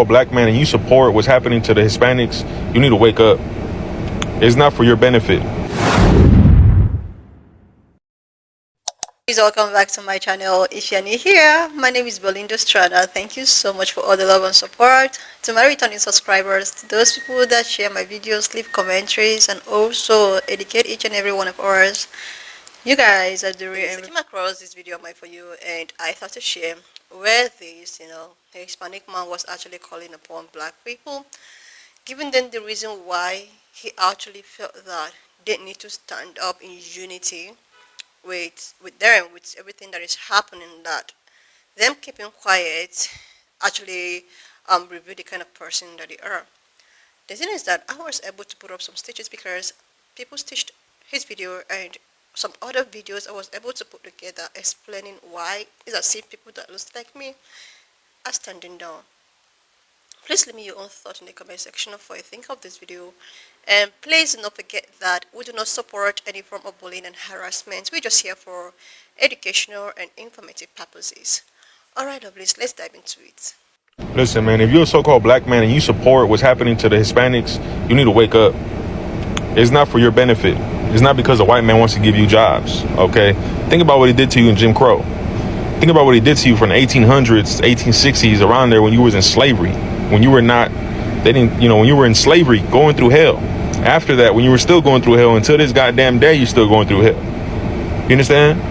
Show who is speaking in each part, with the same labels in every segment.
Speaker 1: Black man and you support what's happening to the Hispanics, you need to wake up. It's not for your benefit.
Speaker 2: Please welcome back to my channel. If you're new here, my name is Belinda Strada. Thank you so much for all the love and support. To my returning subscribers, to those people that share my videos, leave commentaries, and also educate each and every one of ours, you guys are doing. I came across this video of mine for you, and I thought to share where this, a Hispanic man was actually calling upon black people, giving them the reason why he actually felt that they need to stand up in unity with them, with everything that is happening, that them keeping quiet actually reveal the kind of person that they are. The thing is that I was able to put up some stitches because people stitched his video and some other videos I was able to put together explaining why it's as if people that look like me are standing down. Please leave me your own thought in the comment section of what you think of this video. And please do not forget that we do not support any form of bullying and harassment. We're just here for educational and informative purposes. Alright, lovelies, let's dive into it.
Speaker 1: Listen, man, if you're a so-called black man and you support what's happening to the Hispanics, you need to wake up. It's not for your benefit. It's not because a white man wants to give you jobs, okay? Think about what he did to you in Jim Crow. Think about what he did to you from the 1800s, 1860s, around there when you was in slavery. When you were not, when you were in slavery, going through hell. After that, when you were still going through hell, until this goddamn day, you're still going through hell. You understand?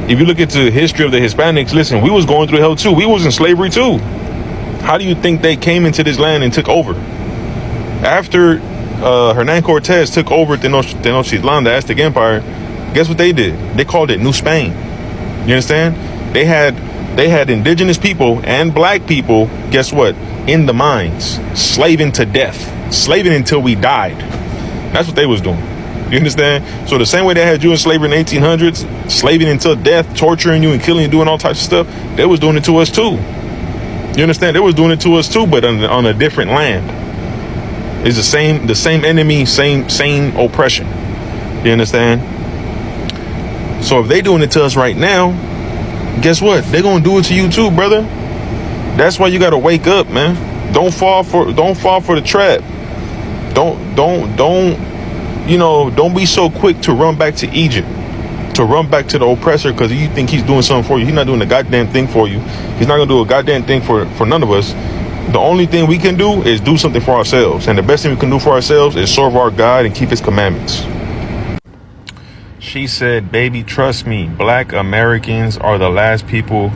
Speaker 1: If you look into the history of the Hispanics, listen, we was going through hell too. We was in slavery too. How do you think they came into this land and took over? After Hernan Cortez took over Tenochtitlan, the Aztec Empire, guess what they did? They called it New Spain. You understand? They had indigenous people and black people, guess what? In the mines, slaving to death, slaving until we died. That's what they was doing. You understand? So the same way they had you in slavery in the 1800s, slaving until death, torturing you and killing you, doing all types of stuff, they was doing it to us too. You understand? They was doing it to us too, but on a different land. It's the same enemy, same oppression. You understand? So if they doing it to us right now, guess what? They're gonna do it to you too, brother. That's why you gotta wake up, man. Don't fall for the trap. Don't be so quick to run back to Egypt, to run back to the oppressor because you think he's doing something for you. He's not doing a goddamn thing for you. He's not gonna do a goddamn thing for none of us. The only thing we can do is do something for ourselves. And the best thing we can do for ourselves is serve our God and keep his commandments. She said, baby, trust me, black Americans are the last people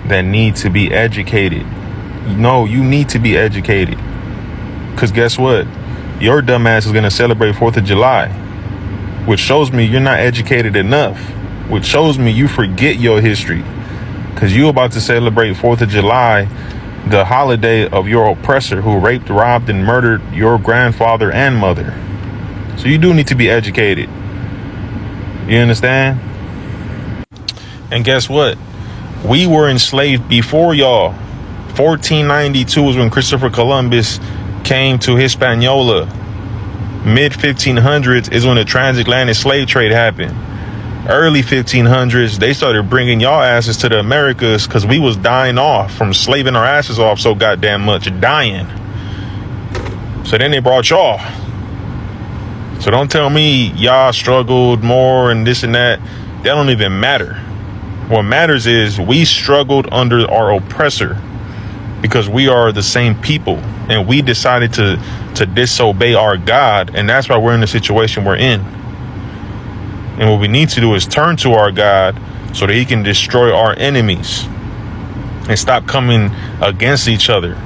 Speaker 1: that need to be educated. No, you need to be educated. Because guess what? Your dumb ass is going to celebrate 4th of July, which shows me you're not educated enough, which shows me you forget your history. Because you're about to celebrate 4th of July, the holiday of your oppressor who raped, robbed, and murdered your grandfather and mother. So you do need to be educated. You understand? And guess what? We were enslaved before y'all. 1492 was when Christopher Columbus came to Hispaniola. Mid 1500s is when the transatlantic slave trade happened. Early 1500s, they started bringing y'all asses to the Americas because we was dying off from slaving our asses off so goddamn much, dying. So then they brought y'all. So don't tell me y'all struggled more and this and that. That don't even matter. What matters is we struggled under our oppressor because we are the same people and we decided to disobey our God. And that's why we're in the situation we're in. And what we need to do is turn to our God so that he can destroy our enemies and stop coming against each other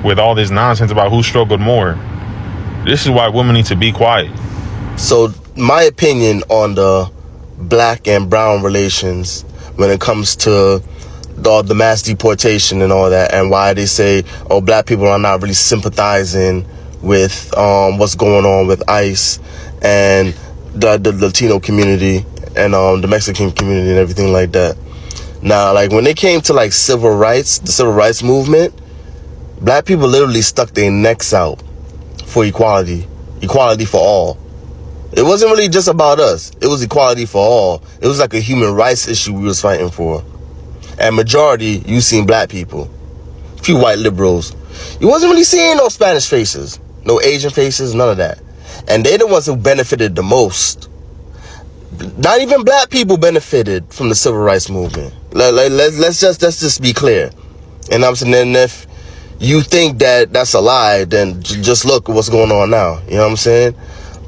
Speaker 1: with all this nonsense about who struggled more. This is why women need to be quiet.
Speaker 3: So my opinion on the black and brown relations when it comes to the mass deportation and all that, and why they say, oh, black people are not really sympathizing with what's going on with ICE and the Latino community and the Mexican community and everything like that. Now, like when it came to like civil rights, the civil rights movement, black people literally stuck their necks out for equality for all. It wasn't really just about us. It was equality for all. It was like a human rights issue we was fighting for. And majority, you seen black people. A few white liberals. You wasn't really seeing no Spanish faces, no Asian faces, none of that. And they the ones who benefited the most. Not even black people benefited from the civil rights movement. Let's just be clear. And I'm saying, and if you think that that's a lie, then just look at what's going on now. You know what I'm saying?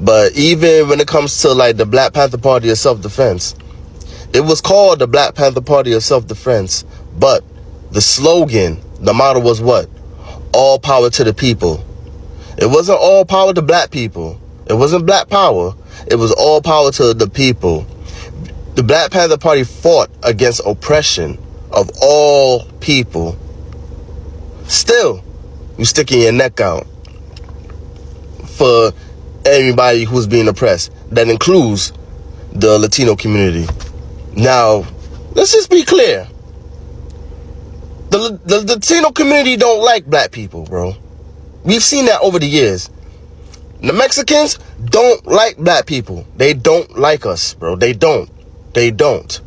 Speaker 3: But even when it comes to like the Black Panther Party of Self-Defense, it was called the Black Panther Party of Self-Defense, but the slogan, the motto was what? All power to the people. It wasn't all power to black people. It wasn't black power. It was all power to the people. The Black Panther Party fought against oppression of all people. Still, you sticking your neck out for everybody who's being oppressed. That includes the Latino community. Now, let's just be clear. The Latino community don't like black people, bro. We've seen that over the years. The Mexicans don't like black people. They don't like us, bro. They don't. They don't.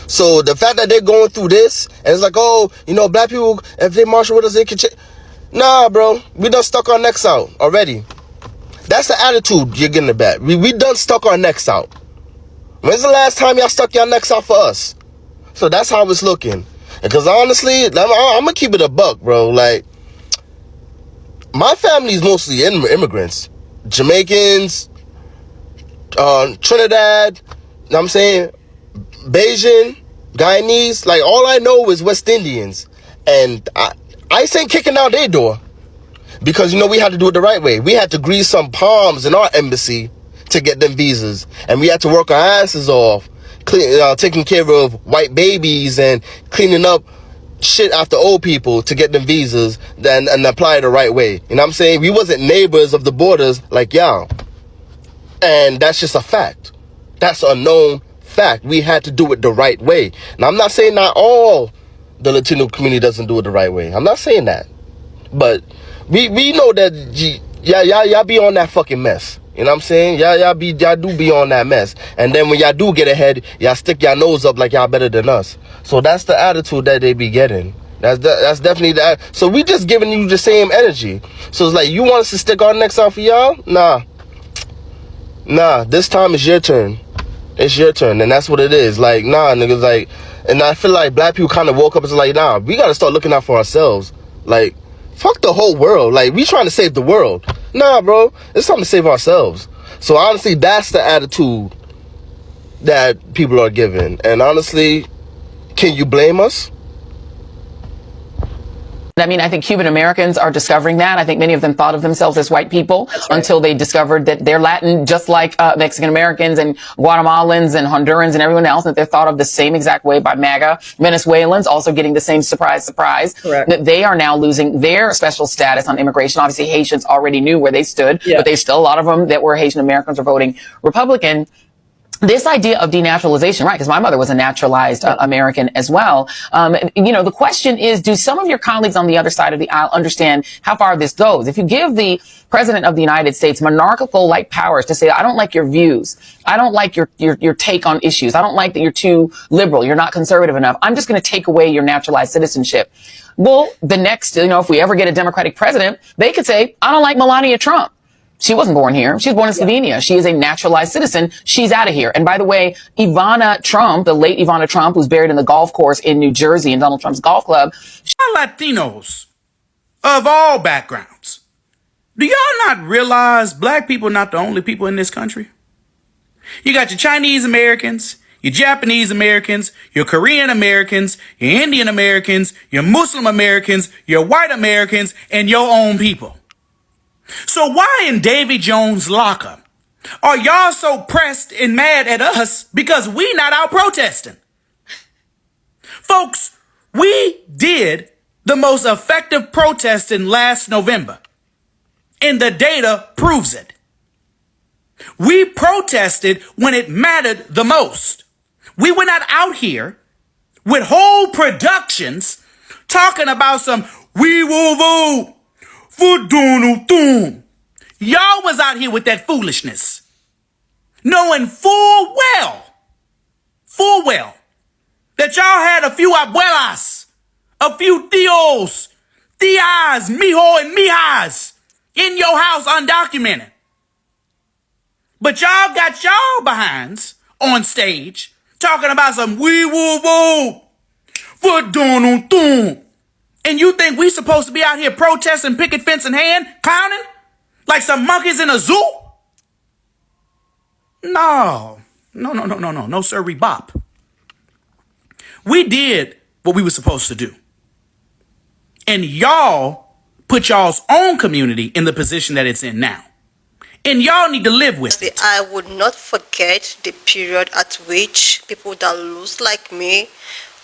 Speaker 3: So the fact that they're going through this, and it's like, oh, you know, black people, if they march with us, they can change. Nah, bro. We done stuck our necks out already. That's the attitude you're getting back. We done stuck our necks out. When's the last time y'all stuck your necks out for us? So that's how it's looking. Because honestly, I'm going to keep it a buck, bro. Like, my family's mostly immigrants. Jamaicans, Trinidad, you know what I'm saying? Bayesian, Guyanese. Like, all I know is West Indians. And I ain't kicking out their door. Because, you know, we had to do it the right way. We had to grease some palms in our embassy to get them visas. And we had to work our asses off, taking care of white babies and cleaning up shit after old people to get them visas and apply it the right way. You know what I'm saying? We wasn't neighbors of the borders like y'all. And that's just a fact. That's a known fact. We had to do it the right way. Now, I'm not saying not all the Latino community doesn't do it the right way. I'm not saying that. But we know that y'all be on that fucking mess. You know what I'm saying? Y'all do be on that mess. And then when y'all do get ahead, y'all stick y'all nose up like y'all better than us. So that's the attitude that they be getting. That's definitely that. So we just giving you the same energy. So it's like, you want us to stick our necks out for y'all? Nah, this time it's your turn. It's your turn. And that's what it is. Like, nah, niggas, like, and I feel like black people kind of woke up and was like, nah, we got to start looking out for ourselves. Like, fuck the whole world. Like, we trying to save the world. Nah, bro. It's time to save ourselves. So, honestly, that's the attitude that people are given. And honestly, can you blame us?
Speaker 4: I mean, I think Cuban Americans are discovering that. I think many of them thought of themselves as white people until they discovered that they're Latin, just like Mexican Americans and Guatemalans and Hondurans and everyone else, that they're thought of the same exact way by MAGA. Venezuelans also getting the same surprise. Correct. That they are now losing their special status on immigration. Obviously, Haitians already knew where they stood, but there's still a lot of them that were Haitian Americans are voting Republican. This idea of denaturalization, right? Because my mother was a naturalized American as well. You know, the question is, do some of your colleagues on the other side of the aisle understand how far this goes? If you give the president of the United States monarchical-like powers to say, I don't like your views, I don't like your take on issues, I don't like that you're too liberal, you're not conservative enough, I'm just going to take away your naturalized citizenship. Well, the next, you know, if we ever get a Democratic president, they could say, I don't like Melania Trump. She wasn't born here. She was born in Slovenia. She is a naturalized citizen. She's out of here. And by the way, Ivana Trump, the late Ivana Trump, who's buried in the golf course in New Jersey in Donald Trump's golf club.
Speaker 5: Latinos of all backgrounds. Do y'all not realize black people are not the only people in this country? You got your Chinese Americans, your Japanese Americans, your Korean Americans, your Indian Americans, your Muslim Americans, your white Americans, and your own people. So why in Davy Jones' locker are y'all so pressed and mad at us because we not out protesting? Folks, we did the most effective protesting last November, and the data proves it. We protested when it mattered the most. We were not out here with whole productions talking about some we will vote for Donald Trump. Y'all was out here with that foolishness, knowing full well, that y'all had a few abuelas, a few tios, Tias, mijo, and mijas in your house undocumented. But y'all got y'all behinds on stage talking about some wee woo woo for Donald Trump. And you think we supposed to be out here protesting, picket fence in hand, clowning like some monkeys in a zoo? No, sir, bop. We did what we were supposed to do. And y'all put y'all's own community in the position that it's in now. And y'all need to live with it.
Speaker 2: I would not forget the period at which people that lose like me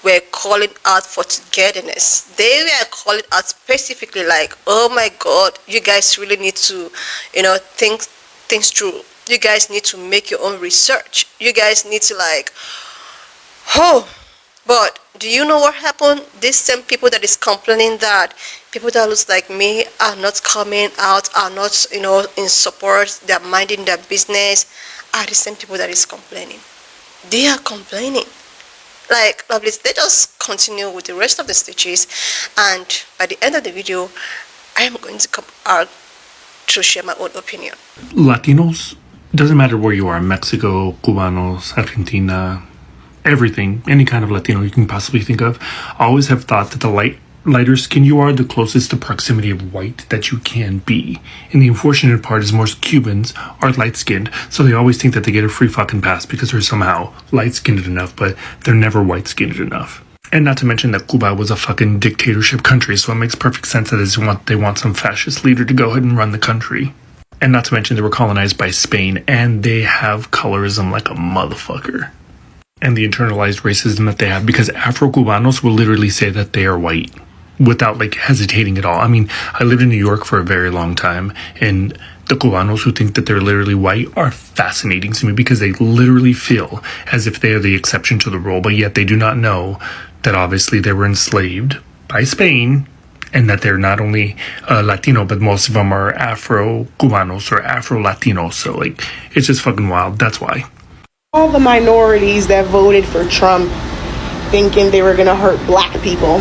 Speaker 2: were calling out for togetherness. They were calling out specifically like, oh my God, you guys really need to, think things through. You guys need to make your own research. You guys need to but do you know what happened? These same people that is complaining that people that looks like me are not coming out, are not, in support, they're minding their business, are the same people that is complaining. They are complaining. Like, lovely, they just continue with the rest of the stitches, and by the end of the video, I am going to come out to share my own opinion.
Speaker 6: Latinos, doesn't matter where you are, Mexico, Cubanos, Argentina, everything, any kind of Latino you can possibly think of, always have thought that the lighter skin you are, the closest to proximity of white that you can be. And the unfortunate part is most Cubans are light-skinned, so they always think that they get a free fucking pass because they're somehow light-skinned enough, but they're never white-skinned enough. And not to mention that Cuba was a fucking dictatorship country, so it makes perfect sense that they want some fascist leader to go ahead and run the country. And not to mention they were colonized by Spain, and they have colorism like a motherfucker. And the internalized racism that they have, because Afro-Cubanos will literally say that they are white without hesitating at all. I mean, I lived in New York for a very long time, and the Cubanos who think that they're literally white are fascinating to me because they literally feel as if they are the exception to the rule, but yet they do not know that obviously they were enslaved by Spain, and that they're not only Latino, but most of them are Afro-Cubanos or Afro-Latinos. So, it's just fucking wild. That's why.
Speaker 7: All the minorities that voted for Trump thinking they were going to hurt black people.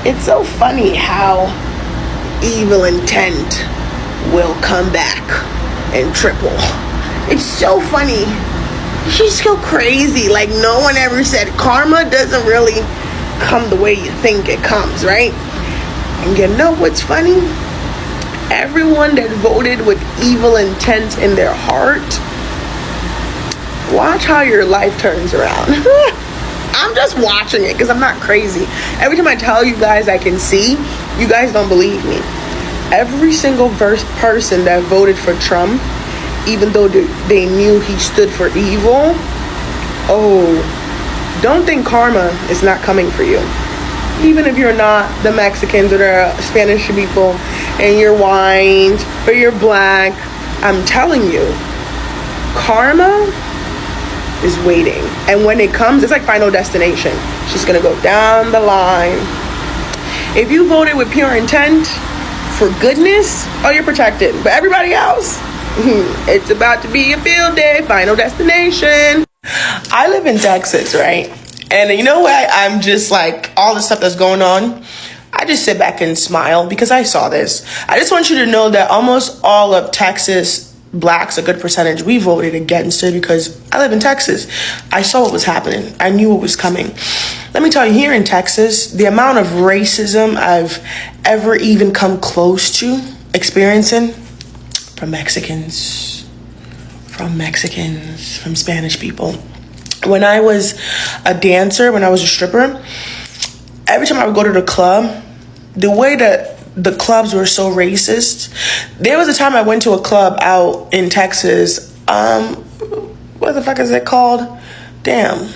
Speaker 7: It's so funny how evil intent will come back and triple. It's so funny. She's so crazy. No one ever said karma doesn't really come the way you think it comes, right? And you know what's funny? Everyone that voted with evil intent in their heart, watch how your life turns around. I'm just watching it because I'm not crazy. Every time I tell you guys I can see, you guys don't believe me. Every single person that voted for Trump, even though they knew he stood for evil, don't think karma is not coming for you. Even if you're not the Mexicans or the Spanish people and you're white or you're black, I'm telling you, karma is waiting. And when it comes, it's like Final Destination. She's gonna go down the line. If you voted with pure intent for goodness, you're protected. But everybody else, it's about to be a field day. Final Destination. I live in Texas, right? And you know what? I'm just all the stuff that's going on, I just sit back and smile because I saw this. I just want you to know that almost all of Texas blacks, a good percentage, we voted against it because I live in Texas. I saw what was happening. I knew what was coming. Let me tell you, here in Texas, the amount of racism I've ever even come close to experiencing from Mexicans, from Spanish people. When I was a dancer, when I was a stripper, every time I would go to the club, the way that the clubs were so racist. There was a time I went to a club out in Texas. What the fuck is it called? Damn.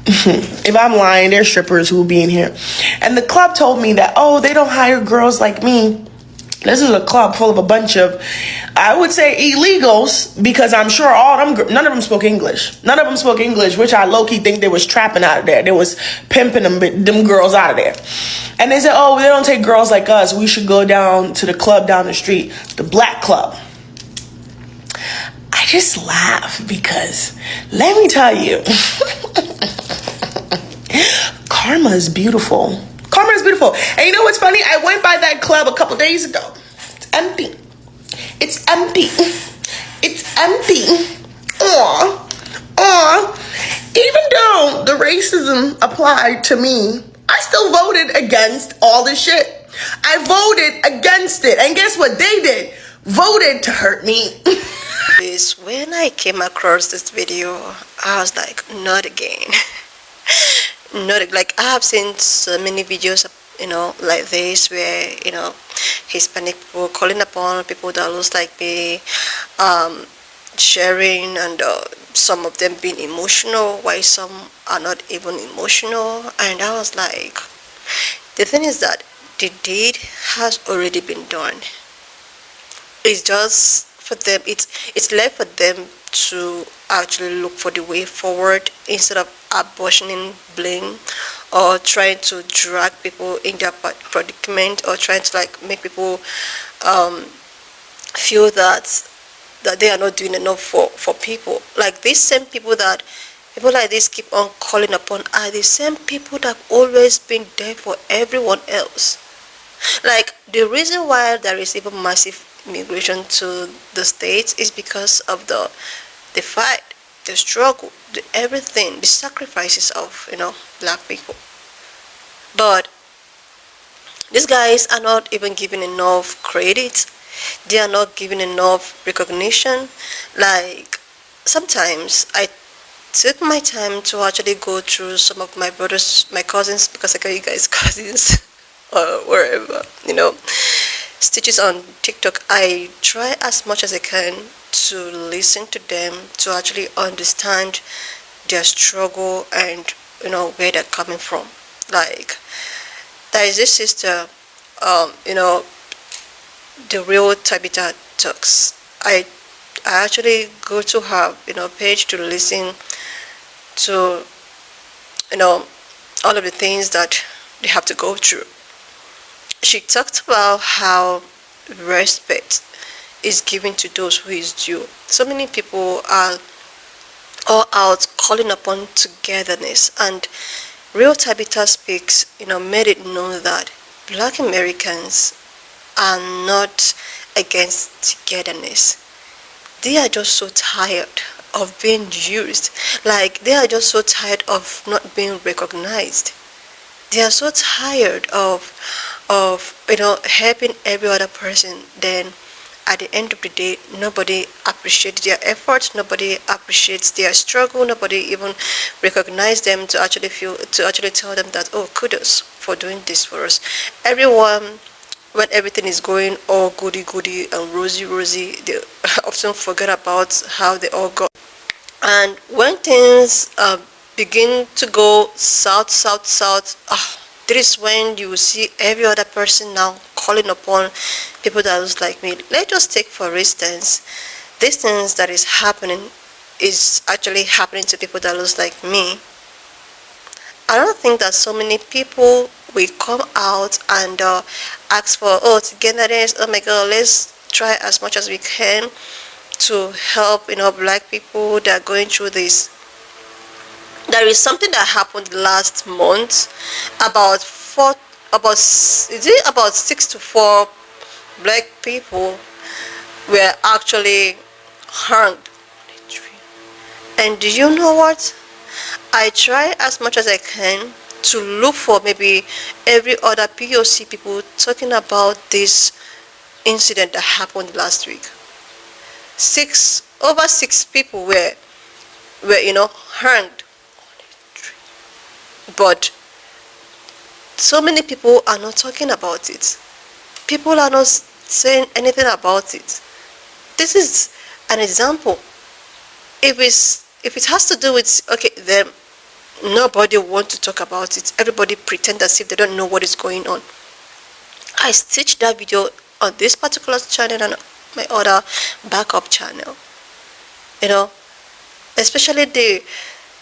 Speaker 7: If I'm lying, there's strippers who will be in here. And the club told me that, they don't hire girls like me. This is a club full of a bunch of, I would say, illegals, because I'm sure none of them spoke English. None of them spoke English, which I low-key think they was trapping out of there. They was pimping them girls out of there. And they said, they don't take girls like us. We should go down to the club down the street, the black club. I just laugh because, let me tell you, karma is beautiful. Karma is beautiful. And you know what's funny? I went by that club a couple days ago. It's empty. It's empty. It's empty. Even though the racism applied to me, I still voted against all this shit. I voted against it. And guess what they did? Voted to hurt me.
Speaker 2: When I came across this video, I was like, not again. Not like I have seen so many videos, like this, where Hispanic people calling upon people that looks like me, sharing, and some of them being emotional, while some are not even emotional. And I was like, the thing is that the deed has already been done. It's just for them, it's left for them to actually look for the way forward, instead of apportioning blame or trying to drag people in their predicament, or trying to like make people feel that they are not doing enough for people. Like these same people like this keep on calling upon are the same people that have always been there for everyone else. Like the reason why there is even massive immigration to the States is because of the fight, the struggle, everything, the sacrifices of black people. But these guys are not even given enough credit. They are not given enough recognition. Like sometimes I took my time to actually go through some of my brothers, my cousins, because I call you guys cousins, or wherever, stitches on TikTok. I try as much as I can to listen to them, to actually understand their struggle and where they're coming from. Like there is this sister, the real Tabitha Talks. I actually go to her page to listen to all of the things that they have to go through. She talked about how respect is given to those who is due. So many people are all out calling upon togetherness, and Real Tabitha Speaks made it known that Black Americans are not against togetherness. They are just so tired of being used. Like they are just so tired of not being recognized. They are so tired of helping every other person. Then at the end of the day, nobody appreciates their efforts, nobody appreciates their struggle, nobody even recognizes them to actually tell them that, oh, kudos for doing this for us. Everyone, when everything is going all goody and rosy, they often forget about how they all got. And when things begin to go south, this is when you will see every other person now calling upon people that looks like me. Let's just take for instance, these things that is happening is actually happening to people that looks like me. I don't think that so many people will come out and ask for, oh, togetherness, oh my God, let's try as much as we can to help black people that are going through this. There is something that happened last month. About 6 to 4 black people were actually hanged on a tree. And do you know what? I try as much as I can to look for maybe every other POC people talking about this incident that happened last week. Over 6 people were hanged. But so many people are not talking about it. People are not saying anything about it. This is an example. If it has to do with, okay, then nobody wants to talk about it. Everybody pretend as if they don't know what is going on. I stitched that video on this particular channel and my other backup channel. Especially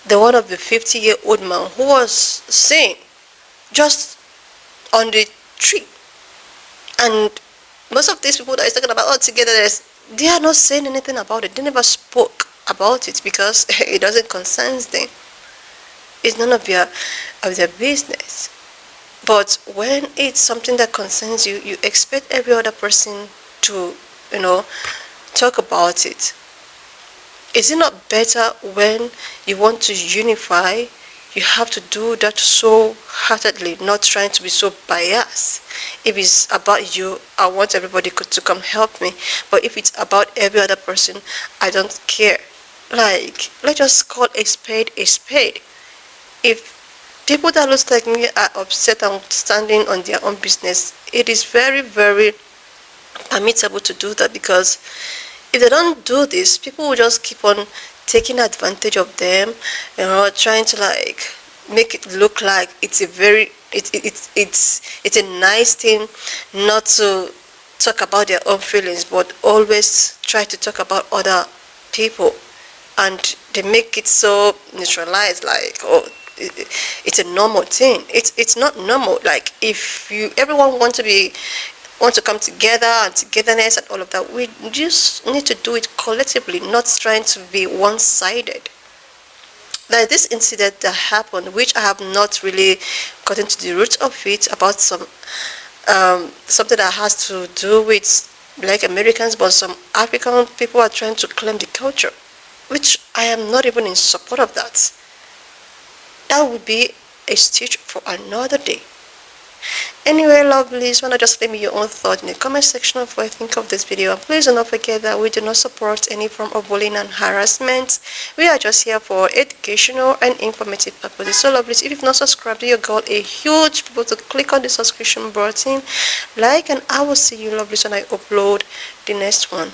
Speaker 2: the one of the 50-year-old man who was saying just on the tree. And most of these people that is talking about all togetherness, they are not saying anything about it. They never spoke about it because it doesn't concern them. It's none of their business. But when it's something that concerns you, you expect every other person to, talk about it. Is it not better when you want to unify, you have to do that so heartedly, not trying to be so biased? If it's about you, I want everybody to come help me. But if it's about every other person, I don't care. Like, let's just call a spade a spade. If people that looks like me are upset and standing on their own business, it is very, very permissible to do that, because if they don't do this, people will just keep on taking advantage of them, trying to like make it look like it's a very it's a nice thing not to talk about their own feelings, but always try to talk about other people, and they make it so neutralized, like, oh, it's a normal thing. It's not normal. Like, if everyone want to come together and togetherness and all of that, we just need to do it collectively, not trying to be one-sided. Like this incident that happened, which I have not really gotten to the root of it, about something that has to do with Black Americans, but some African people are trying to claim the culture, which I am not even in support of that. That would be a stitch for another day. Anyway, lovelies, why not just leave me your own thought in the comment section of what you think of this video. And please do not forget that we do not support any form of bullying and harassment. We are just here for educational and informative purposes. So, lovelies, if you've not subscribed, do your girl a huge people to click on the subscription button, like, and I will see you, lovelies, when I upload the next one.